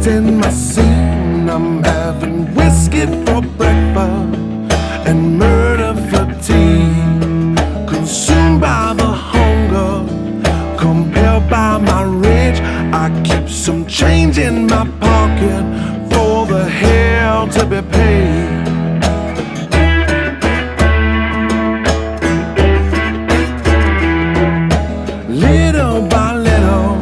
In my scene, I'm having whiskey for breakfast and murder for tea. Consumed by the hunger, compelled by my rage, I keep some change in my pocket for the hell to be paid. Little by little,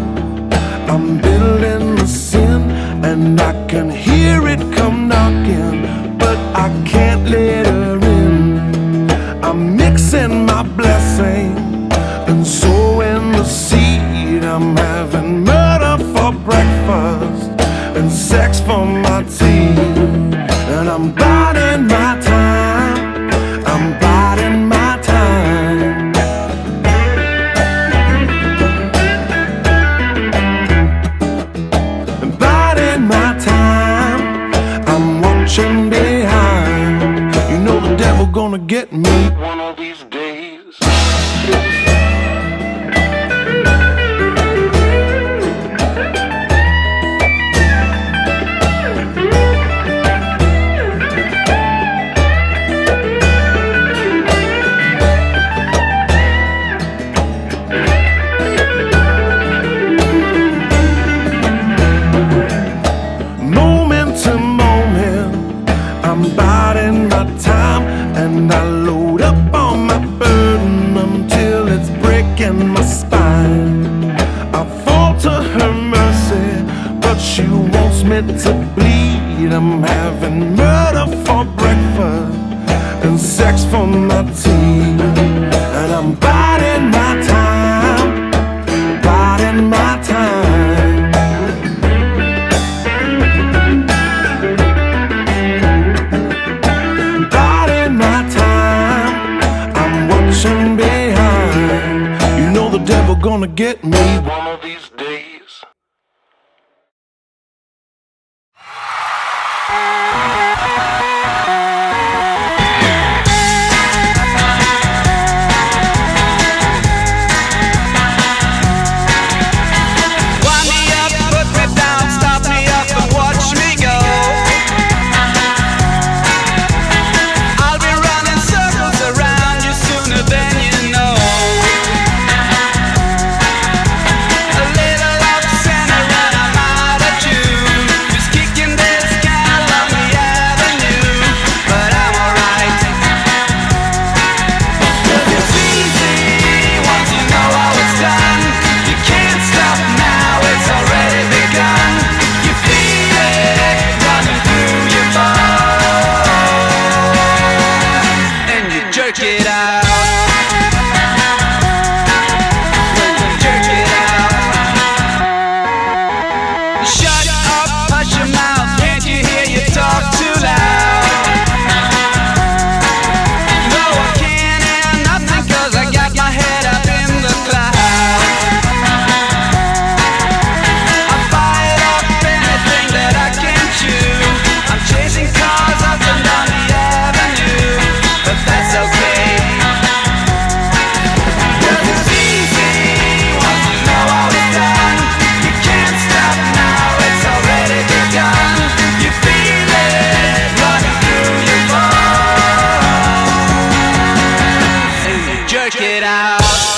I'm building the sin, and I can hear it come knocking, but I can't let her in. I'm mixing my blessing and sowing the seed. I'm having murder for breakfast and sex for my tea. And I'm biding my time, I'm biding my time. My time, I'm watching behind. You know the devil gonna get me one of these days. I'm biding my time, and I load up on my burden until it's breaking my spine. I fall to her mercy, but she wants me to bleed. I'm having murder for breakfast and sex for my tea. And I'm biding my time, biding my time. Behind, you know the devil gonna get me one of these days. Wind me up, put me down, stop me up and watch me go. I'll be running circles around you sooner than you know. A little love center and I'm out of tune, just kicking this can along the avenue. But I'm alright, 'cause it's easy once you know how it's done. You can't stop now, it's already begun. You feel it running through your bones, and you jerk it out. Jerk it out. Shut up, hush your mouth, can't you hear you talk too loud? No, I can't hear nothing 'cause I got my head up in the clouds. I bite off anything that I can chew. I'm chasing cars up and down the avenue, but that's okay. 'Cause it's easy once you know how it's done. You can't stop now, it's already begun. You feel it running through your bones, and you jerk it out.